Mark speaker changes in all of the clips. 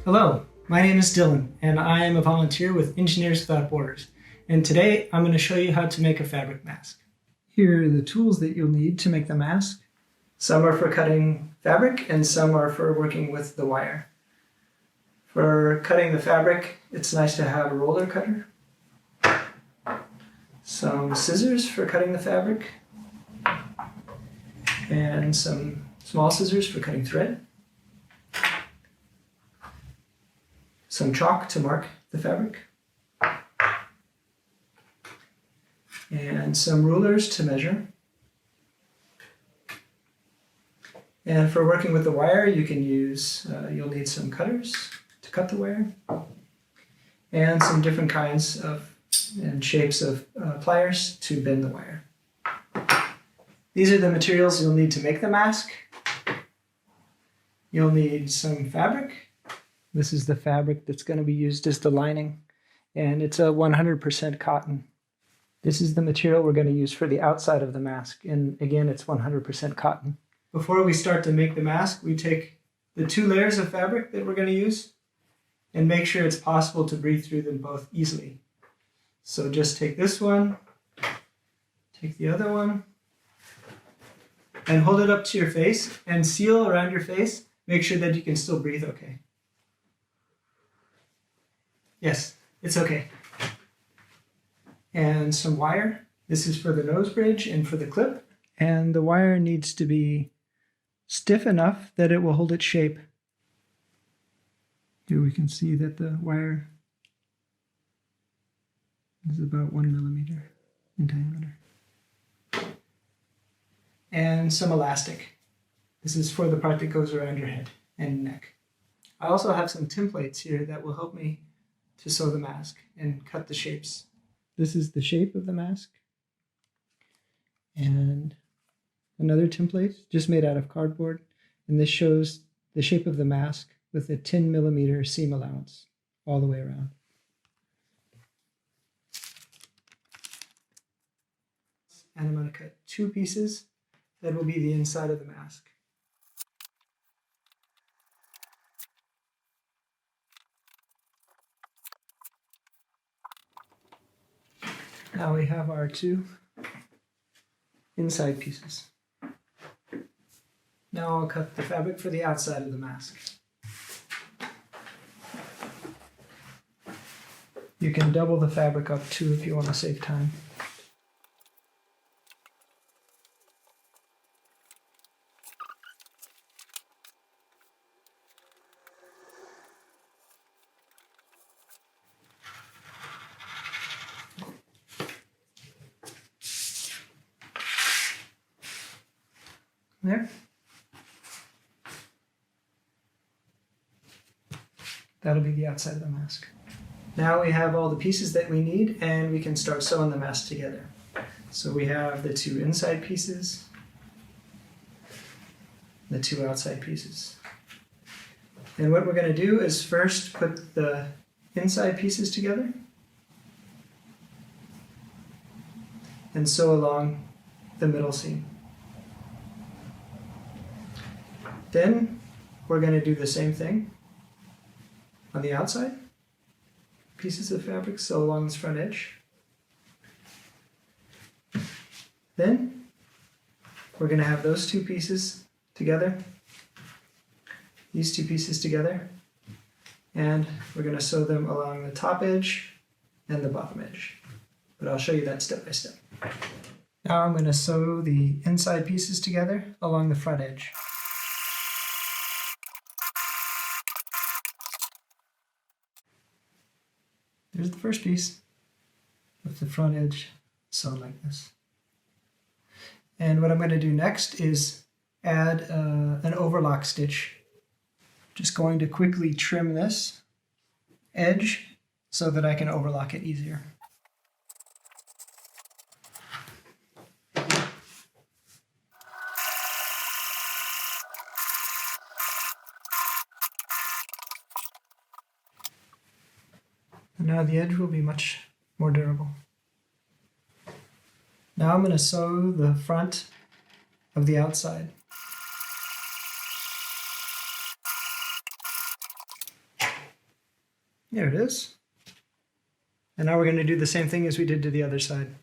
Speaker 1: Hello, my name is Dylan, and I am a volunteer with Engineers Without Borders. And today I'm going to show you how to make a fabric mask. Here are the tools that you'll need to make the mask. Some are for cutting fabric and some are for working with the wire. For cutting the fabric, it's nice to have a roller cutter, some scissors for cutting the fabric, and some small scissors for cutting thread, some chalk to mark the fabric, and some rulers to measure. And for working with the wire, you can use, you'll need some cutters to cut the wire, and some different kinds of and shapes of pliers to bend the wire. These are the materials you'll need to make the mask. You'll need some fabric. This is the fabric that's going to be used as the lining, and it's a 100% cotton. This is the material we're going to use for the outside of the mask, and again, it's 100% cotton. Before we start to make the mask, we take the 2 layers of fabric that we're going to use and make sure it's possible to breathe through them both easily. So just take this one, take the other one, and hold it up to your face and seal around your face. Make sure that you can still breathe okay. Yes, it's okay. And some wire. This is for the nose bridge and for the clip. And the wire needs to be stiff enough that it will hold its shape. Here we can see that the wire is about 1 millimeter in diameter. And some elastic. This is for the part that goes around your head and neck. I also have some templates here that will help me to sew the mask and cut the shapes. This is the shape of the mask. And another template just made out of cardboard. And this shows the shape of the mask with a 10 millimeter seam allowance all the way around. And I'm going to cut 2 pieces that will be the inside of the mask. Now we have our 2 inside pieces. Now I'll cut the fabric for the outside of the mask. You can double the fabric up too if you want to save time. There. That'll be the outside of the mask. Now we have all the pieces that we need and we can start sewing the mask together. So we have the 2 inside pieces, the 2 outside pieces. And what we're going to do is first put the inside pieces together and sew along the middle seam. Then we're going to do the same thing on the outside. Pieces of fabric sew along this front edge. Then we're going to have those 2 pieces together, these 2 pieces together, and we're going to sew them along the top edge and the bottom edge. But I'll show you that step by step. Now I'm going to sew the inside pieces together along the front edge. There's the first piece with the front edge sewn like this. And what I'm going to do next is add an overlock stitch. Just going to quickly trim this edge so that I can overlock it easier. And now the edge will be much more durable. Now I'm going to sew the front of the outside. There it is. And now we're going to do the same thing as we did to the other side.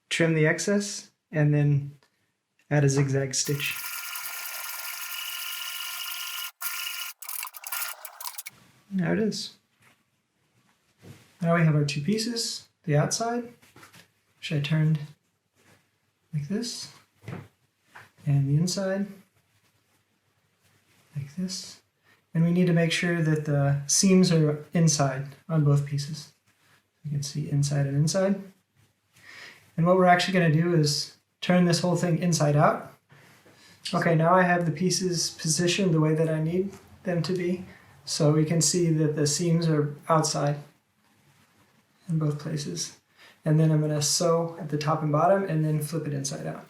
Speaker 1: Trim the excess and then add a zigzag stitch. There it is. Now we have our two pieces, the outside, which I turned like this, and the inside like this. And we need to make sure that the seams are inside on both pieces. You can see inside and inside. And what we're actually going to do is turn this whole thing inside out. Okay, now I have the pieces positioned the way that I need them to be. So we can see that the seams are outside in both places. And then I'm going to sew at the top and bottom and then flip it inside out.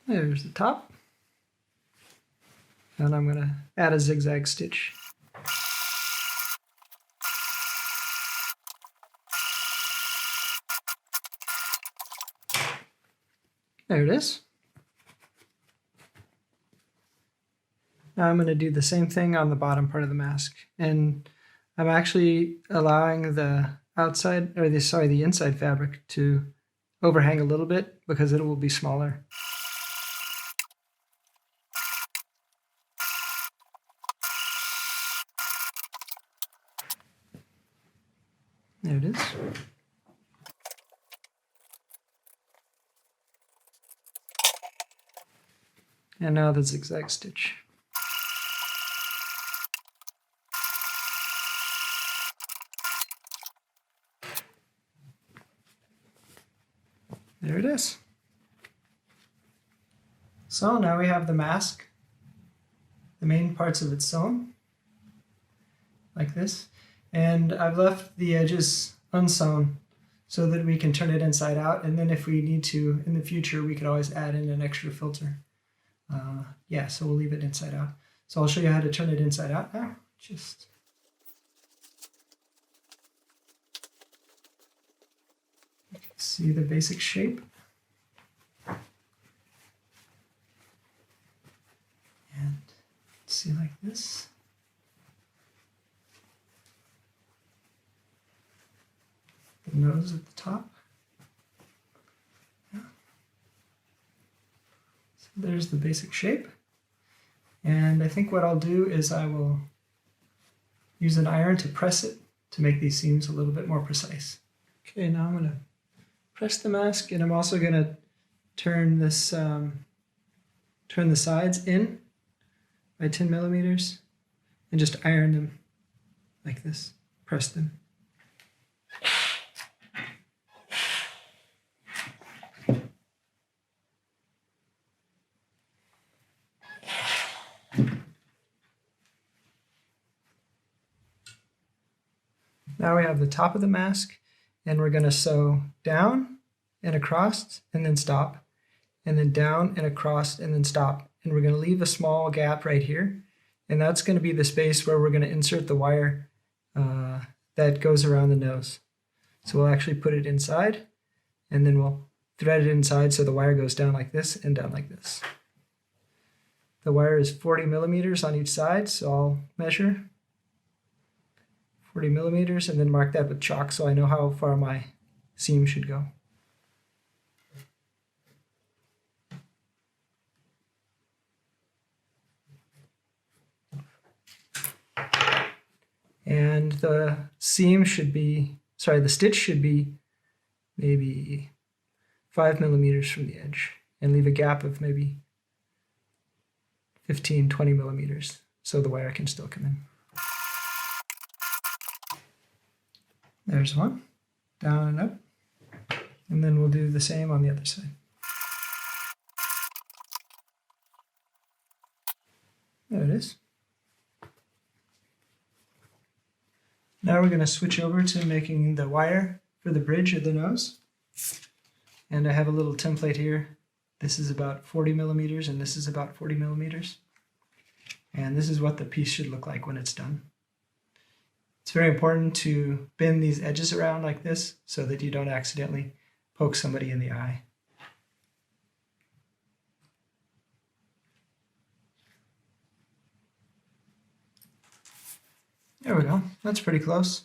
Speaker 1: There's the top. And I'm going to add a zigzag stitch. There it is. Now I'm going to do the same thing on the bottom part of the mask. And I'm actually allowing the outside, or the inside fabric to overhang a little bit because it will be smaller. There it is. And now the zigzag stitch. There it is. So now we have the mask, the main parts of it sewn, like this. And I've left the edges unsewn so that we can turn it inside out. And then if we need to, in the future, we could always add in an extra filter. Yeah, so we'll leave it inside out. So I'll show you how to turn it inside out now. Just see the basic shape. And see like this. The nose at the top. Yeah. So there's the basic shape. And I think what I'll do is I will use an iron to press it to make these seams a little bit more precise. Okay, now I'm going to press the mask, and I'm also going to turn this, turn the sides in by 10 millimeters and just iron them like this, press them. Now we have the top of the mask, and we're going to sew down and across and then stop, and then down and across and then stop. And we're going to leave a small gap right here, and that's going to be the space where we're going to insert the wire that goes around the nose. So we'll actually put it inside, and then we'll thread it inside so the wire goes down like this and down like this. The wire is 40 millimeters on each side, so I'll measure 40 millimeters and then mark that with chalk so I know how far my seam should go. And the seam should be, the stitch should be maybe 5 millimeters from the edge, and leave a gap of maybe 15, 20 millimeters so the wire can still come in. There's one, down and up, and then we'll do the same on the other side. There it is. Now we're going to switch over to making the wire for the bridge of the nose. And I have a little template here. This is about 40 millimeters and this is about 40 millimeters. And this is what the piece should look like when it's done. It's very important to bend these edges around like this so that you don't accidentally poke somebody in the eye. There we go. That's pretty close.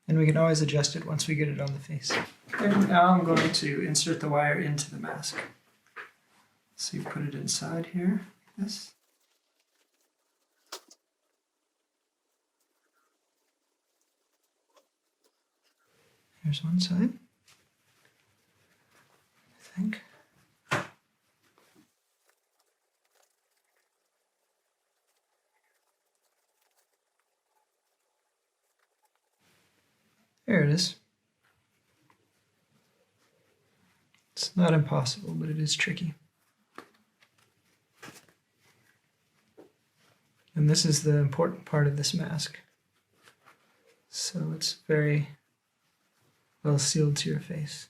Speaker 1: And we can always adjust it once we get it on the face. And now I'm going to insert the wire into the mask. So you put it inside here, like this. Here's one side, I think. There it is. It's not impossible, but it is tricky. And this is the important part of this mask. So it's very well sealed to your face.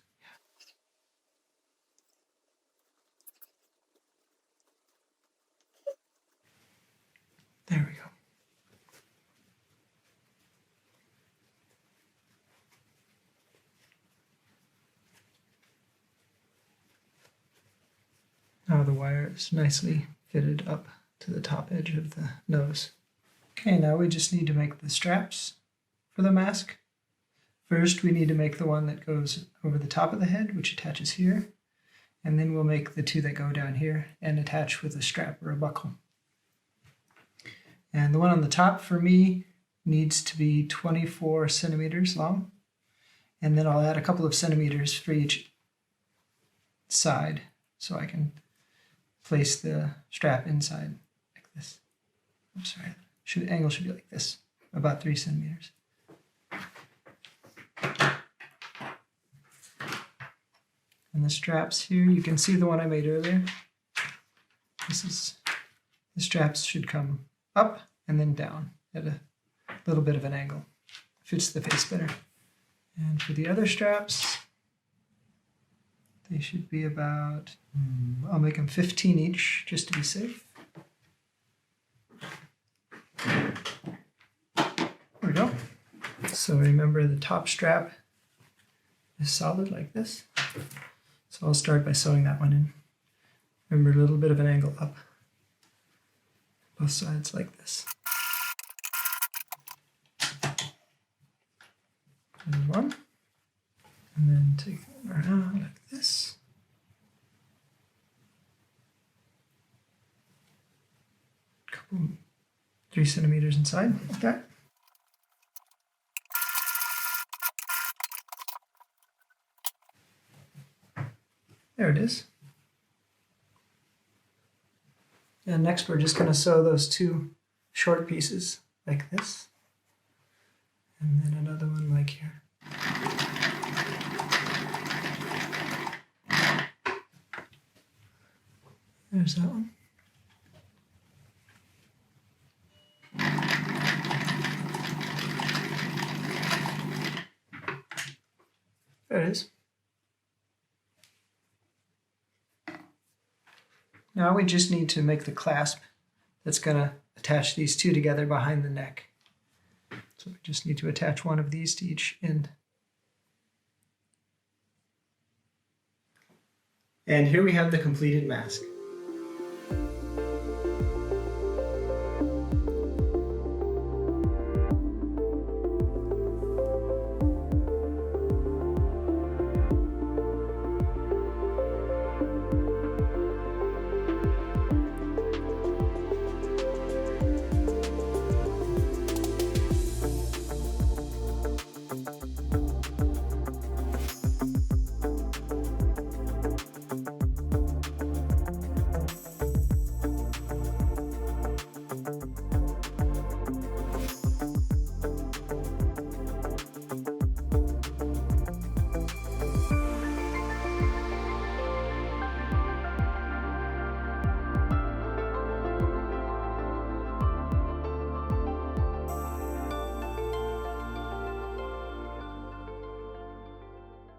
Speaker 1: There we go. Now the wire is nicely fitted up to the top edge of the nose. Okay, now we just need to make the straps for the mask. First, we need to make the one that goes over the top of the head, which attaches here, and then we'll make the two that go down here and attach with a strap or a buckle. And the one on the top for me needs to be 24 centimeters long, and then I'll add a couple of centimeters for each side so I can place the strap inside like this. I'm sorry, the angle should be like this, about 3 centimeters. And the straps here, you can see the one I made earlier. The straps should come up and then down at a little bit of an angle. Fits the face better. And for the other straps, they should be about, I'll make them 15 each just to be safe. There we go. So remember the top strap is solid like this. So I'll start by sewing that one in. Remember a little bit of an angle up. Both sides like this. And one. And then take it around like this. Couple, 3 centimeters inside, like that. There it is. And next we're just going to sew those two short pieces like this. And then another one like here. There's that one. There it is. Now we just need to make the clasp that's going to attach these two together behind the neck. So we just need to attach one of these to each end. And here we have the completed mask.